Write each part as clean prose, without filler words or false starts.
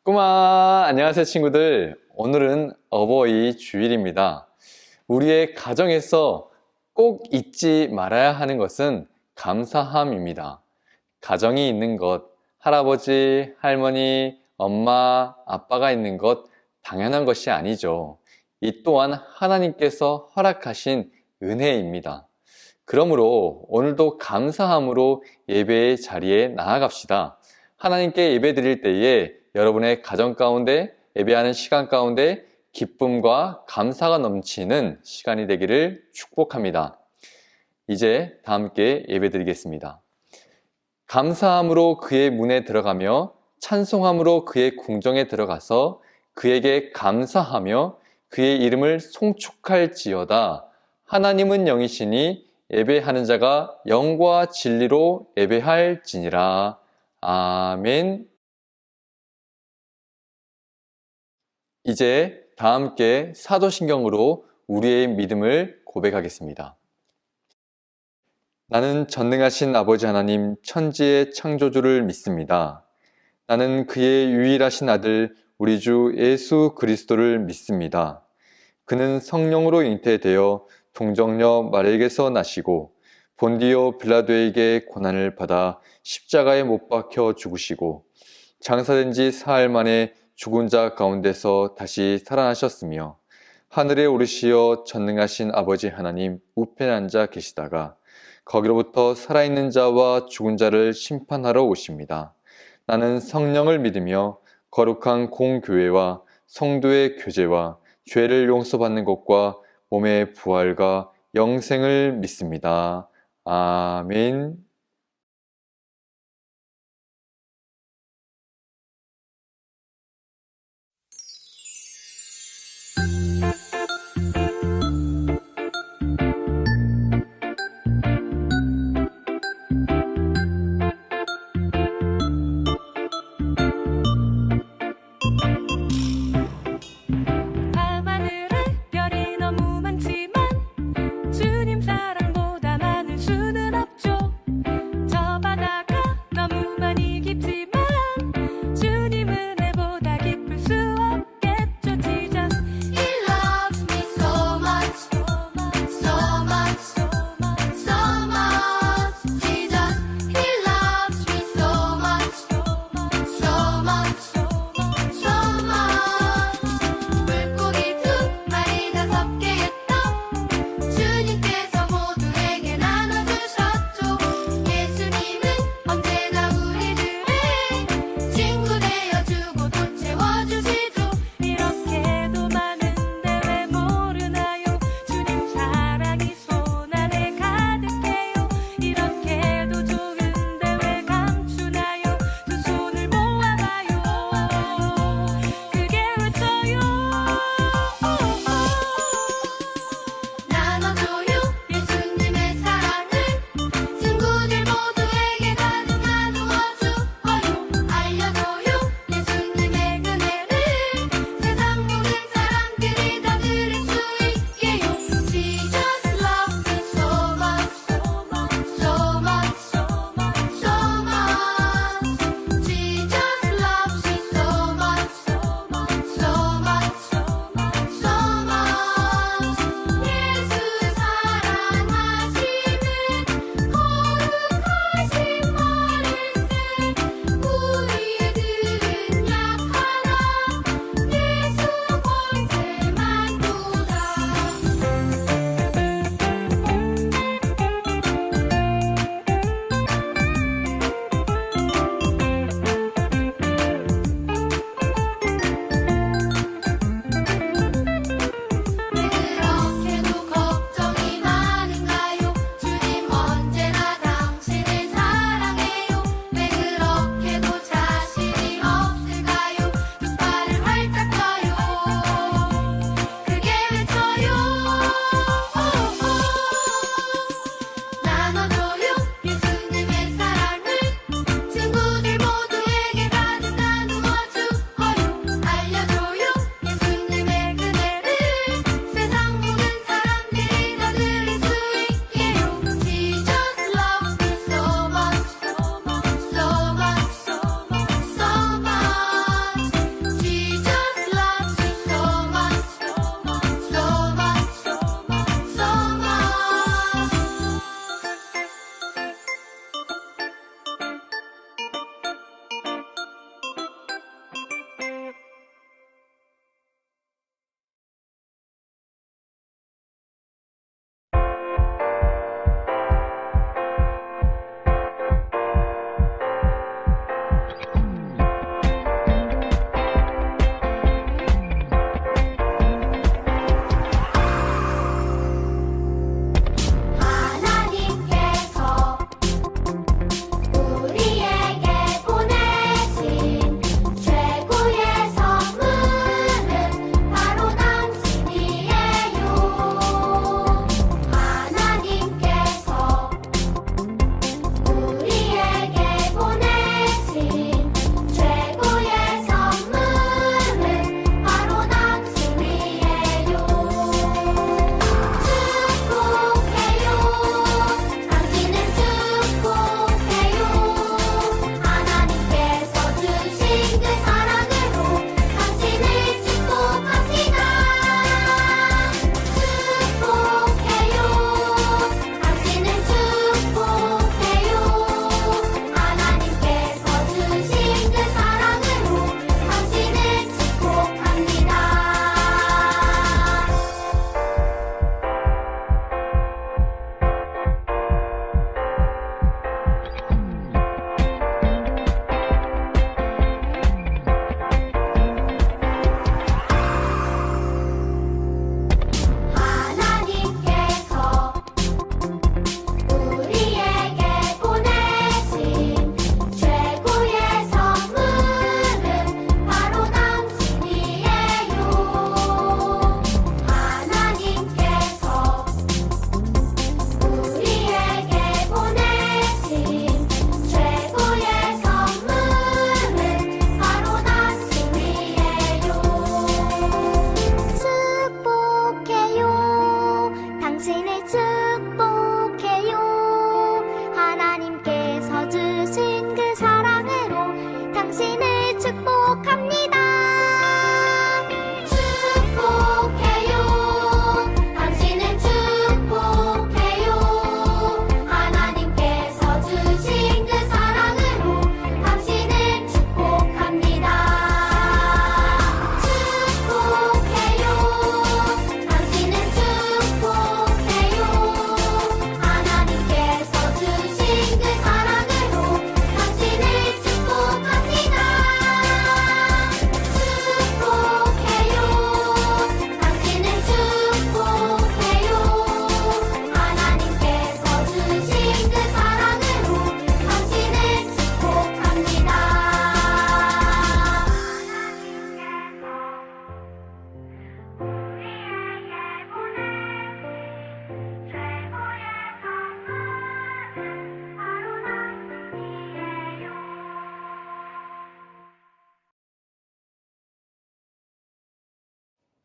안녕하세요 친구들. 오늘은 어버이 주일입니다. 우리의 가정에서 꼭 잊지 말아야 하는 것은 감사함입니다. 가정이 있는 것, 할아버지, 할머니, 엄마, 아빠가 있는 것 당연한 것이 아니죠. 이 또한 하나님께서 허락하신 은혜입니다. 그러므로 오늘도 감사함으로 예배의 자리에 나아갑시다. 하나님께 예배 드릴 때에 여러분의 가정 가운데 예배하는 시간 가운데 기쁨과 감사가 넘치는 시간이 되기를 축복합니다. 이제 다 함께 예배 드리겠습니다. 감사함으로 그의 문에 들어가며 찬송함으로 그의 궁정에 들어가서 그에게 감사하며 그의 이름을 송축할지어다. 하나님은 영이시니 예배하는 자가 영과 진리로 예배할지니라. 아멘. 이제 다 함께 사도신경으로 우리의 믿음을 고백하겠습니다. 나는 전능하신 아버지 하나님 천지의 창조주를 믿습니다. 나는 그의 유일하신 아들 우리 주 예수 그리스도를 믿습니다. 그는 성령으로 잉태되어 동정녀 마리아에게서 나시고 본디오 빌라도에게 고난을 받아 십자가에 못 박혀 죽으시고 장사된 지 사흘 만에 죽은 자 가운데서 다시 살아나셨으며 하늘에 오르시어 전능하신 아버지 하나님 우편에 앉아 계시다가 거기로부터 살아있는 자와 죽은 자를 심판하러 오십니다. 나는 성령을 믿으며 거룩한 공교회와 성도의 교제와 죄를 용서받는 것과 몸의 부활과 영생을 믿습니다. 아멘. 밤하늘에 별이 너무 많지만 주님 사랑보다 많을 수는 없죠.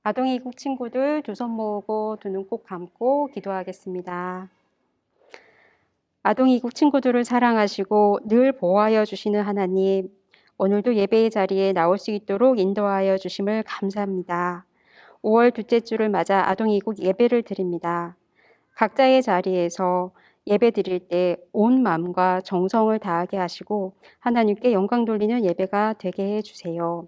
아동이국 친구들 두 손 모으고 두 눈 꼭 감고 기도하겠습니다. 아동이국 친구들을 사랑하시고 늘 보호하여 주시는 하나님, 오늘도 예배의 자리에 나올 수 있도록 인도하여 주심을 감사합니다. 5월 둘째 주를 맞아 아동이국 예배를 드립니다. 각자의 자리에서 예배 드릴 때 온 마음과 정성을 다하게 하시고 하나님께 영광 돌리는 예배가 되게 해주세요.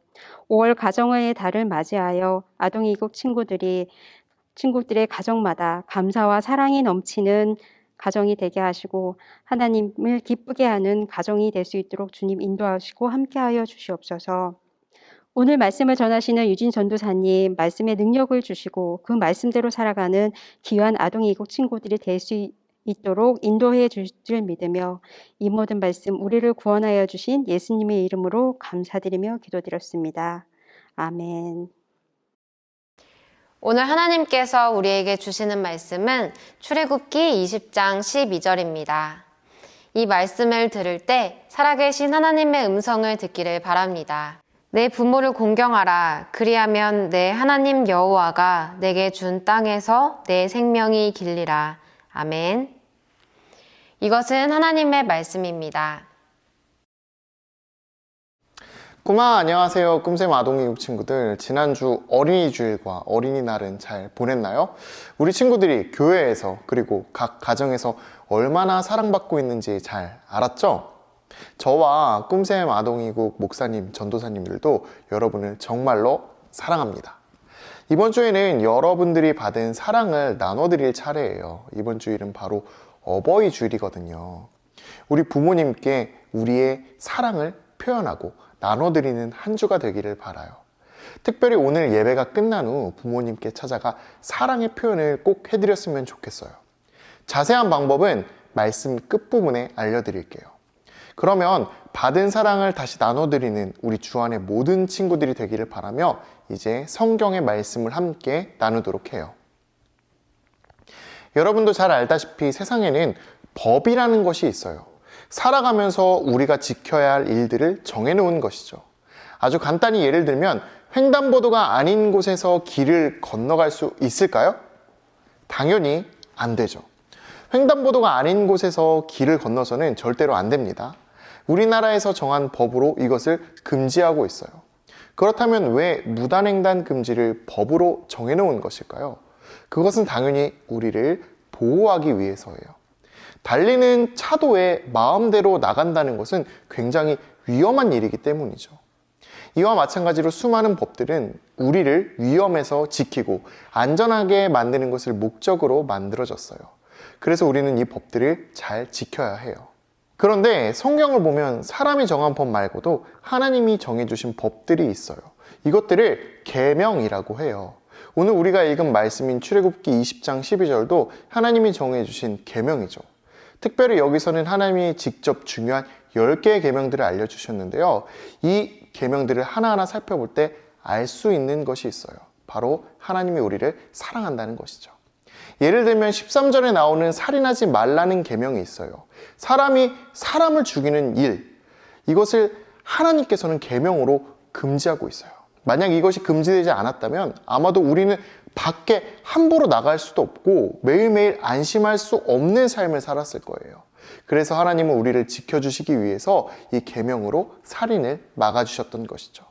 5월 가정의 달을 맞이하여 아동이국 친구들의 가정마다 감사와 사랑이 넘치는 가정이 되게 하시고 하나님을 기쁘게 하는 가정이 될 수 있도록 주님 인도하시고 함께하여 주시옵소서. 오늘 말씀을 전하시는 유진 전도사님, 말씀의 능력을 주시고 그 말씀대로 살아가는 귀한 아동이국 친구들이 될 수 있도록 인도해 주실 줄 믿으며 이 모든 말씀 우리를 구원하여 주신 예수님의 이름으로 감사드리며 기도드렸습니다. 아멘. 오늘 하나님께서 우리에게 주시는 말씀은 출애굽기 20장 12절입니다. 이 말씀을 들을 때 살아계신 하나님의 음성을 듣기를 바랍니다. 내 부모를 공경하라. 그리하면 내 하나님 여호와가 내게 준 땅에서 내 생명이 길리라. 아멘. 이것은 하나님의 말씀입니다. 꼬마 안녕하세요. 꿈쌤 아동이국 친구들, 지난주 어린이주일과 어린이날은 잘 보냈나요? 우리 친구들이 교회에서 그리고 각 가정에서 얼마나 사랑받고 있는지 잘 알았죠? 저와 꿈쌤 아동이국 목사님, 전도사님들도 여러분을 정말로 사랑합니다. 이번 주에는 여러분들이 받은 사랑을 나눠드릴 차례예요. 이번 주일은 바로 어버이 주일이거든요. 우리 부모님께 우리의 사랑을 표현하고 나눠드리는 한 주가 되기를 바라요. 특별히 오늘 예배가 끝난 후 부모님께 찾아가 사랑의 표현을 꼭 해드렸으면 좋겠어요. 자세한 방법은 말씀 끝부분에 알려드릴게요. 그러면 받은 사랑을 다시 나눠드리는 우리 주안의 모든 친구들이 되기를 바라며 이제 성경의 말씀을 함께 나누도록 해요. 여러분도 잘 알다시피 세상에는 법이라는 것이 있어요. 살아가면서 우리가 지켜야 할 일들을 정해놓은 것이죠. 아주 간단히 예를 들면 횡단보도가 아닌 곳에서 길을 건너갈 수 있을까요? 당연히 안 되죠. 횡단보도가 아닌 곳에서 길을 건너서는 절대로 안 됩니다. 우리나라에서 정한 법으로 이것을 금지하고 있어요. 그렇다면 왜 무단횡단 금지를 법으로 정해놓은 것일까요? 그것은 당연히 우리를 보호하기 위해서예요. 달리는 차도에 마음대로 나간다는 것은 굉장히 위험한 일이기 때문이죠. 이와 마찬가지로 수많은 법들은 우리를 위험에서 지키고 안전하게 만드는 것을 목적으로 만들어졌어요. 그래서 우리는 이 법들을 잘 지켜야 해요. 그런데 성경을 보면 사람이 정한 법 말고도 하나님이 정해주신 법들이 있어요. 이것들을 계명이라고 해요. 오늘 우리가 읽은 말씀인 출애굽기 20장 12절도 하나님이 정해주신 계명이죠. 특별히 여기서는 하나님이 직접 중요한 10개의 계명들을 알려주셨는데요. 이 계명들을 하나하나 살펴볼 때 알 수 있는 것이 있어요. 바로 하나님이 우리를 사랑한다는 것이죠. 예를 들면 13절에 나오는 살인하지 말라는 계명이 있어요. 사람이 사람을 죽이는 일, 이것을 하나님께서는 계명으로 금지하고 있어요. 만약 이것이 금지되지 않았다면 아마도 우리는 밖에 함부로 나갈 수도 없고 매일매일 안심할 수 없는 삶을 살았을 거예요. 그래서 하나님은 우리를 지켜주시기 위해서 이 계명으로 살인을 막아주셨던 것이죠.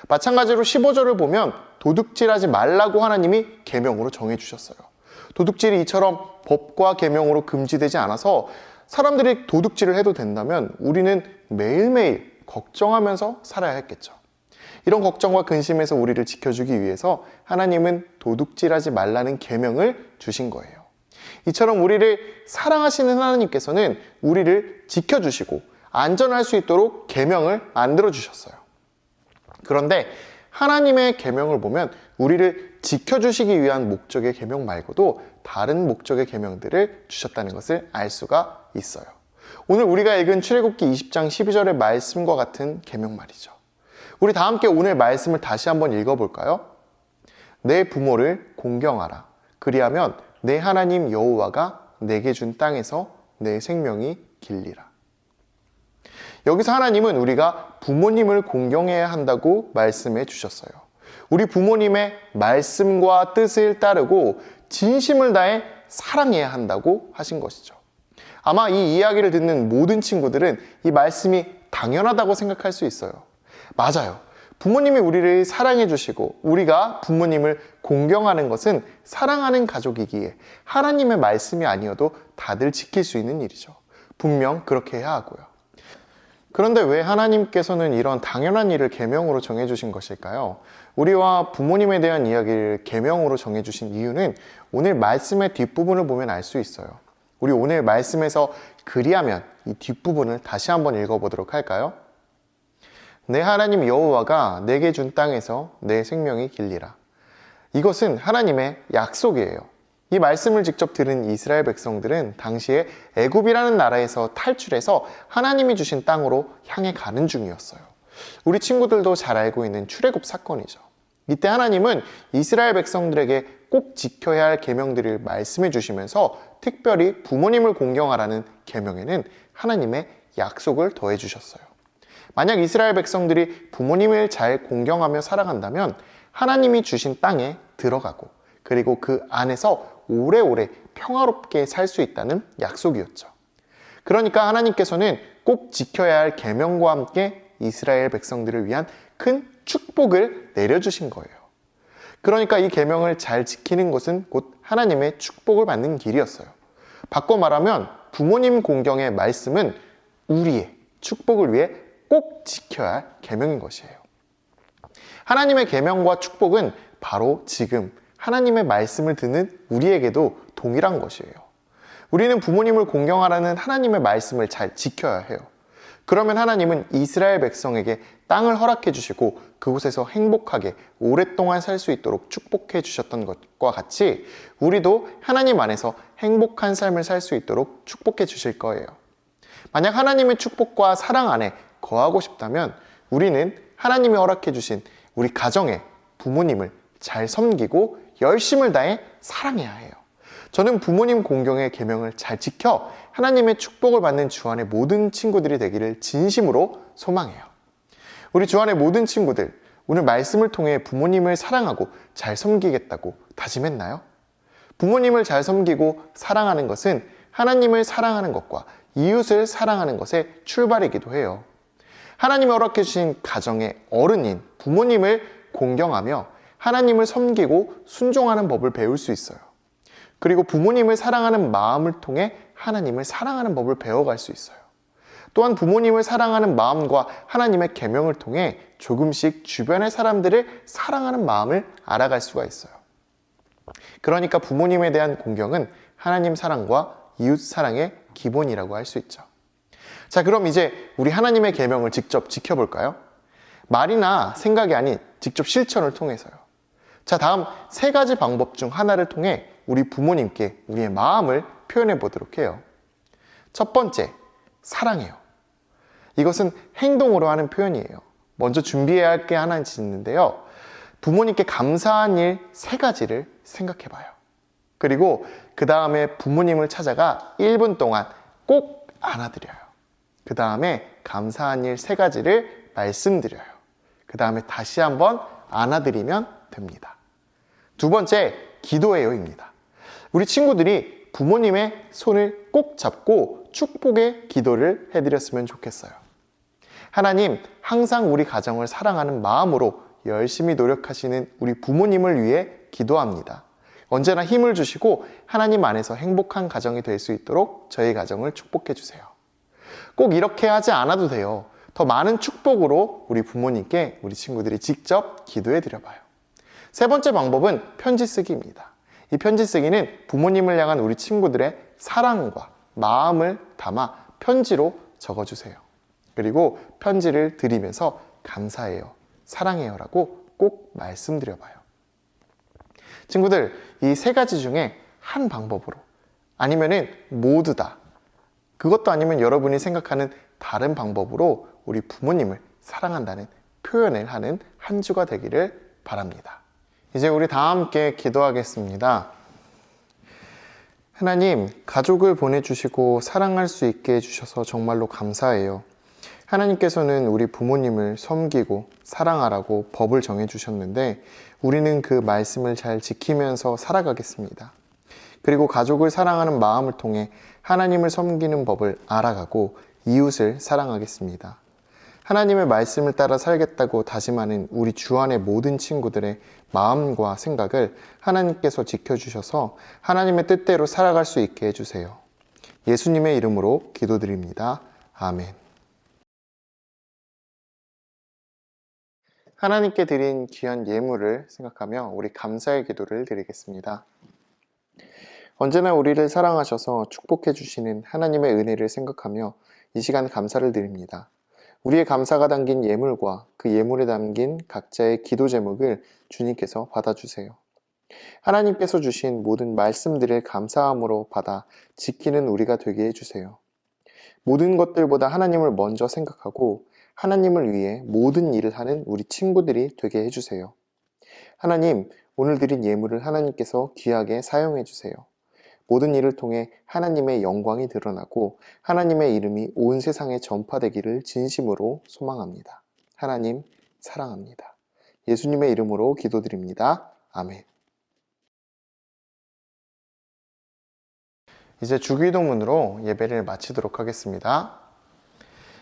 마찬가지로 15절을 보면 도둑질하지 말라고 하나님이 계명으로 정해주셨어요. 도둑질이 이처럼 법과 계명으로 금지되지 않아서 사람들이 도둑질을 해도 된다면 우리는 매일매일 걱정하면서 살아야 했겠죠. 이런 걱정과 근심에서 우리를 지켜주기 위해서 하나님은 도둑질하지 말라는 계명을 주신 거예요. 이처럼 우리를 사랑하시는 하나님께서는 우리를 지켜주시고 안전할 수 있도록 계명을 만들어 주셨어요. 그런데 하나님의 계명을 보면 우리를 지켜주시기 위한 목적의 계명 말고도 다른 목적의 계명들을 주셨다는 것을 알 수가 있어요. 오늘 우리가 읽은 출애굽기 20장 12절의 말씀과 같은 계명 말이죠. 우리 다 함께 오늘 말씀을 다시 한번 읽어볼까요? 내 부모를 공경하라. 그리하면 내 하나님 여호와가 내게 준 땅에서 내 생명이 길리라. 여기서 하나님은 우리가 부모님을 공경해야 한다고 말씀해 주셨어요. 우리 부모님의 말씀과 뜻을 따르고 진심을 다해 사랑해야 한다고 하신 것이죠. 아마 이 이야기를 듣는 모든 친구들은 이 말씀이 당연하다고 생각할 수 있어요. 맞아요. 부모님이 우리를 사랑해 주시고 우리가 부모님을 공경하는 것은 사랑하는 가족이기에 하나님의 말씀이 아니어도 다들 지킬 수 있는 일이죠. 분명 그렇게 해야 하고요. 그런데 왜 하나님께서는 이런 당연한 일을 계명으로 정해주신 것일까요? 우리와 부모님에 대한 이야기를 계명으로 정해주신 이유는 오늘 말씀의 뒷부분을 보면 알 수 있어요. 우리 오늘 말씀에서 그리하면 이 뒷부분을 다시 한번 읽어보도록 할까요? 내 하나님 여호와가 내게 준 땅에서 내 생명이 길리라. 이것은 하나님의 약속이에요. 이 말씀을 직접 들은 이스라엘 백성들은 당시에 애굽이라는 나라에서 탈출해서 하나님이 주신 땅으로 향해 가는 중이었어요. 우리 친구들도 잘 알고 있는 출애굽 사건이죠. 이때 하나님은 이스라엘 백성들에게 꼭 지켜야 할 계명들을 말씀해 주시면서 특별히 부모님을 공경하라는 계명에는 하나님의 약속을 더해 주셨어요. 만약 이스라엘 백성들이 부모님을 잘 공경하며 살아간다면 하나님이 주신 땅에 들어가고 그리고 그 안에서 오래오래 평화롭게 살 수 있다는 약속이었죠. 그러니까 하나님께서는 꼭 지켜야 할 계명과 함께 이스라엘 백성들을 위한 큰 축복을 내려주신 거예요. 그러니까 이 계명을 잘 지키는 것은 곧 하나님의 축복을 받는 길이었어요. 바꿔 말하면 부모님 공경의 말씀은 우리의 축복을 위해 꼭 지켜야 할 계명인 것이에요. 하나님의 계명과 축복은 바로 지금 하나님의 말씀을 듣는 우리에게도 동일한 것이에요. 우리는 부모님을 공경하라는 하나님의 말씀을 잘 지켜야 해요. 그러면 하나님은 이스라엘 백성에게 땅을 허락해 주시고 그곳에서 행복하게 오랫동안 살 수 있도록 축복해 주셨던 것과 같이 우리도 하나님 안에서 행복한 삶을 살 수 있도록 축복해 주실 거예요. 만약 하나님의 축복과 사랑 안에 거하고 싶다면 우리는 하나님이 허락해 주신 우리 가정의 부모님을 잘 섬기고 열심을 다해 사랑해야 해요. 저는 부모님 공경의 계명을 잘 지켜 하나님의 축복을 받는 주안의 모든 친구들이 되기를 진심으로 소망해요. 우리 주안의 모든 친구들, 오늘 말씀을 통해 부모님을 사랑하고 잘 섬기겠다고 다짐했나요? 부모님을 잘 섬기고 사랑하는 것은 하나님을 사랑하는 것과 이웃을 사랑하는 것의 출발이기도 해요. 하나님이 허락해 주신 가정의 어른인 부모님을 공경하며 하나님을 섬기고 순종하는 법을 배울 수 있어요. 그리고 부모님을 사랑하는 마음을 통해 하나님을 사랑하는 법을 배워갈 수 있어요. 또한 부모님을 사랑하는 마음과 하나님의 계명을 통해 조금씩 주변의 사람들을 사랑하는 마음을 알아갈 수가 있어요. 그러니까 부모님에 대한 공경은 하나님 사랑과 이웃 사랑의 기본이라고 할 수 있죠. 자, 그럼 이제 우리 하나님의 계명을 직접 지켜볼까요? 말이나 생각이 아닌 직접 실천을 통해서요. 자, 다음 세 가지 방법 중 하나를 통해 우리 부모님께 우리의 마음을 표현해 보도록 해요. 첫 번째, 사랑해요. 이것은 행동으로 하는 표현이에요. 먼저 준비해야 할 게 하나 있는데요. 부모님께 감사한 일 세 가지를 생각해 봐요. 그리고 그 다음에 부모님을 찾아가 1분 동안 꼭 안아드려요. 그 다음에 감사한 일 세 가지를 말씀드려요. 그 다음에 다시 한번 안아드리면 됩니다. 두 번째, 기도해요입니다. 우리 친구들이 부모님의 손을 꼭 잡고 축복의 기도를 해드렸으면 좋겠어요. 하나님, 항상 우리 가정을 사랑하는 마음으로 열심히 노력하시는 우리 부모님을 위해 기도합니다. 언제나 힘을 주시고 하나님 안에서 행복한 가정이 될 수 있도록 저희 가정을 축복해 주세요. 꼭 이렇게 하지 않아도 돼요. 더 많은 축복으로 우리 부모님께 우리 친구들이 직접 기도해 드려봐요. 세 번째 방법은 편지 쓰기입니다. 이 편지 쓰기는 부모님을 향한 우리 친구들의 사랑과 마음을 담아 편지로 적어주세요. 그리고 편지를 드리면서 감사해요, 사랑해요 라고 꼭 말씀드려봐요. 친구들, 이 세 가지 중에 한 방법으로 아니면은 모두 다, 그것도 아니면 여러분이 생각하는 다른 방법으로 우리 부모님을 사랑한다는 표현을 하는 한 주가 되기를 바랍니다. 이제 우리 다 함께 기도하겠습니다. 하나님, 가족을 보내주시고 사랑할 수 있게 해주셔서 정말로 감사해요. 하나님께서는 우리 부모님을 섬기고 사랑하라고 법을 정해주셨는데 우리는 그 말씀을 잘 지키면서 살아가겠습니다. 그리고 가족을 사랑하는 마음을 통해 하나님을 섬기는 법을 알아가고 이웃을 사랑하겠습니다. 하나님의 말씀을 따라 살겠다고 다짐하는 우리 주 안의 모든 친구들의 마음과 생각을 하나님께서 지켜주셔서 하나님의 뜻대로 살아갈 수 있게 해주세요. 예수님의 이름으로 기도드립니다. 아멘. 하나님께 드린 귀한 예물을 생각하며 우리 감사의 기도를 드리겠습니다. 언제나 우리를 사랑하셔서 축복해 주시는 하나님의 은혜를 생각하며 이 시간 감사를 드립니다. 우리의 감사가 담긴 예물과 그 예물에 담긴 각자의 기도 제목을 주님께서 받아주세요. 하나님께서 주신 모든 말씀들을 감사함으로 받아 지키는 우리가 되게 해주세요. 모든 것들보다 하나님을 먼저 생각하고 하나님을 위해 모든 일을 하는 우리 친구들이 되게 해주세요. 하나님, 오늘 드린 예물을 하나님께서 귀하게 사용해 주세요. 모든 일을 통해 하나님의 영광이 드러나고 하나님의 이름이 온 세상에 전파되기를 진심으로 소망합니다. 하나님, 사랑합니다. 예수님의 이름으로 기도드립니다. 아멘. 이제 주기도문으로 예배를 마치도록 하겠습니다.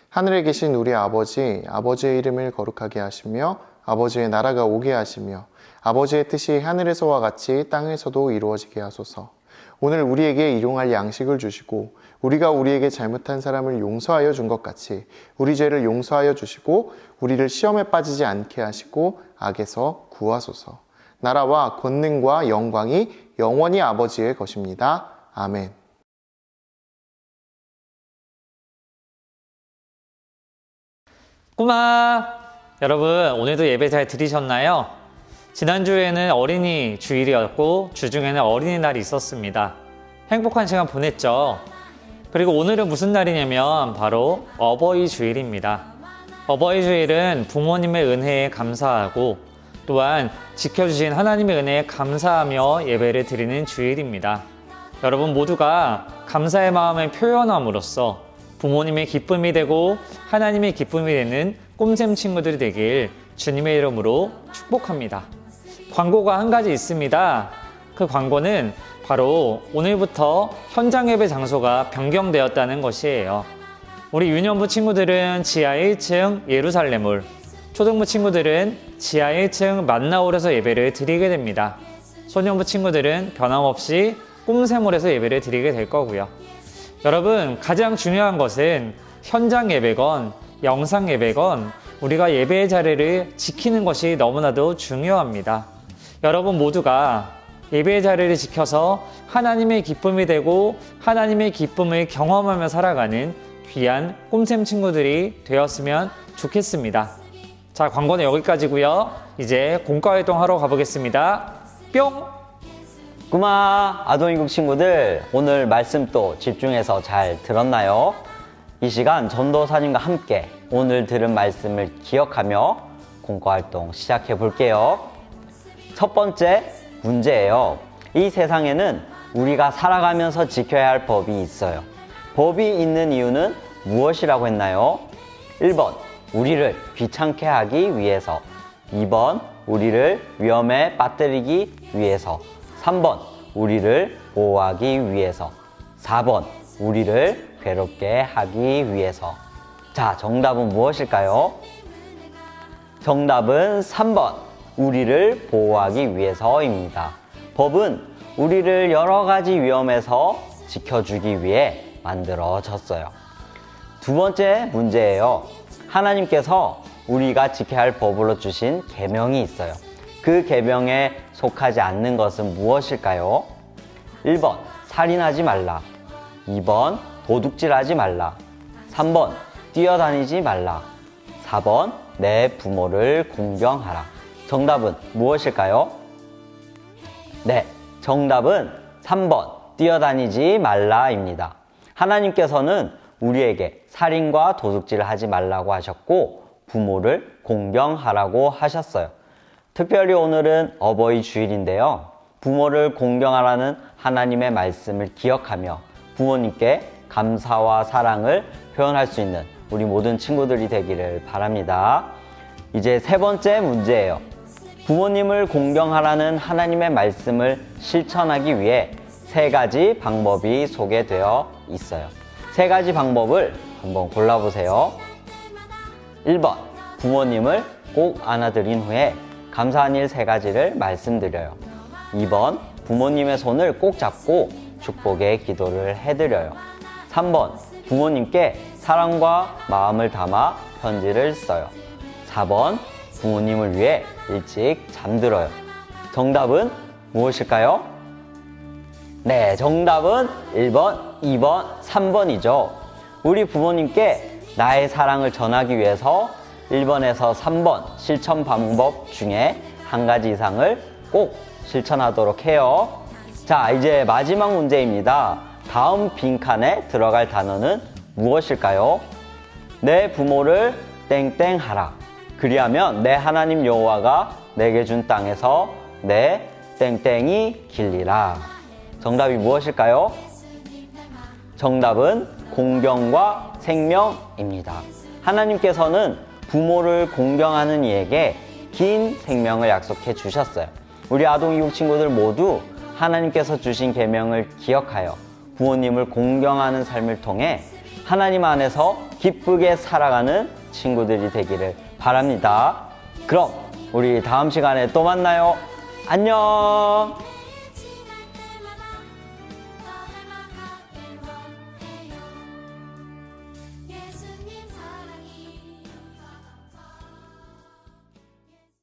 하늘에 계신 우리 아버지, 아버지의 이름을 거룩하게 하시며 아버지의 나라가 오게 하시며 아버지의 뜻이 하늘에서와 같이 땅에서도 이루어지게 하소서. 오늘 우리에게 일용할 양식을 주시고 우리가 우리에게 잘못한 사람을 용서하여 준 것 같이 우리 죄를 용서하여 주시고 우리를 시험에 빠지지 않게 하시고 악에서 구하소서. 나라와 권능과 영광이 영원히 아버지의 것입니다. 아멘. 꼬마! 여러분, 오늘도 예배 잘 드리셨나요? 지난주에는 어린이 주일이었고 주중에는 어린이날이 있었습니다. 행복한 시간 보냈죠? 그리고 오늘은 무슨 날이냐면 바로 어버이 주일입니다. 어버이 주일은 부모님의 은혜에 감사하고 또한 지켜주신 하나님의 은혜에 감사하며 예배를 드리는 주일입니다. 여러분 모두가 감사의 마음을 표현함으로써 부모님의 기쁨이 되고 하나님의 기쁨이 되는 꼼샘 친구들이 되길 주님의 이름으로 축복합니다. 광고가 한 가지 있습니다. 그 광고는 바로 오늘부터 현장 예배 장소가 변경되었다는 것이에요. 우리 유년부 친구들은 지하 1층 예루살렘홀, 초등부 친구들은 지하 1층 만나홀에서 예배를 드리게 됩니다. 소년부 친구들은 변함없이 꼼샘홀에서 예배를 드리게 될 거고요. 여러분, 가장 중요한 것은 현장 예배건 영상 예배건 우리가 예배의 자리를 지키는 것이 너무나도 중요합니다. 여러분 모두가 예배의 자리를 지켜서 하나님의 기쁨이 되고 하나님의 기쁨을 경험하며 살아가는 귀한 꼼샘 친구들이 되었으면 좋겠습니다. 자, 광고는 여기까지고요. 이제 공과 활동하러 가보겠습니다. 뿅! 꼬마 아동이국 친구들, 오늘 말씀 또 집중해서 잘 들었나요? 이 시간 전도사님과 함께 오늘 들은 말씀을 기억하며 공과활동 시작해 볼게요. 첫 번째 문제예요. 이 세상에는 우리가 살아가면서 지켜야 할 법이 있어요. 법이 있는 이유는 무엇이라고 했나요? 1번, 우리를 귀찮게 하기 위해서. 2번, 우리를 위험에 빠뜨리기 위해서. 3번, 우리를 보호하기 위해서. 4번, 우리를 괴롭게 하기 위해서. 자, 정답은 무엇일까요? 정답은 3번, 우리를 보호하기 위해서입니다. 법은 우리를 여러 가지 위험에서 지켜주기 위해 만들어졌어요. 두 번째 문제예요. 하나님께서 우리가 지켜야 할 법으로 주신 계명이 있어요. 그 계명에 속하지 않는 것은 무엇일까요? 1번, 살인하지 말라. 2번, 도둑질하지 말라. 3번, 뛰어다니지 말라. 4번, 내 부모를 공경하라. 정답은 무엇일까요? 네, 정답은 3번, 뛰어다니지 말라입니다. 하나님께서는 우리에게 살인과 도둑질을 하지 말라고 하셨고 부모를 공경하라고 하셨어요. 특별히 오늘은 어버이 주일인데요. 부모를 공경하라는 하나님의 말씀을 기억하며 부모님께 감사와 사랑을 표현할 수 있는 우리 모든 친구들이 되기를 바랍니다. 이제 세 번째 문제예요. 부모님을 공경하라는 하나님의 말씀을 실천하기 위해 세 가지 방법이 소개되어 있어요. 세 가지 방법을 한번 골라보세요. 1번, 부모님을 꼭 안아드린 후에 감사한 일 세 가지를 말씀드려요. 2번, 부모님의 손을 꼭 잡고 축복의 기도를 해드려요. 3번, 부모님께 사랑과 마음을 담아 편지를 써요. 4번, 부모님을 위해 일찍 잠들어요. 정답은 무엇일까요? 네, 정답은 1번, 2번, 3번이죠. 우리 부모님께 나의 사랑을 전하기 위해서 1번에서 3번 실천 방법 중에 한 가지 이상을 꼭 실천하도록 해요. 자, 이제 마지막 문제입니다. 다음 빈칸에 들어갈 단어는 무엇일까요? 내 부모를 땡땡하라. 그리하면 내 하나님 여호와가 내게 준 땅에서 내 땡땡이 길리라. 정답이 무엇일까요? 정답은 공경과 생명입니다. 하나님께서는 부모를 공경하는 이에게 긴 생명을 약속해 주셨어요. 우리 아동이국 친구들 모두 하나님께서 주신 계명을 기억하여 부모님을 공경하는 삶을 통해 하나님 안에서 기쁘게 살아가는 친구들이 되기를 바랍니다. 그럼 우리 다음 시간에 또 만나요. 안녕.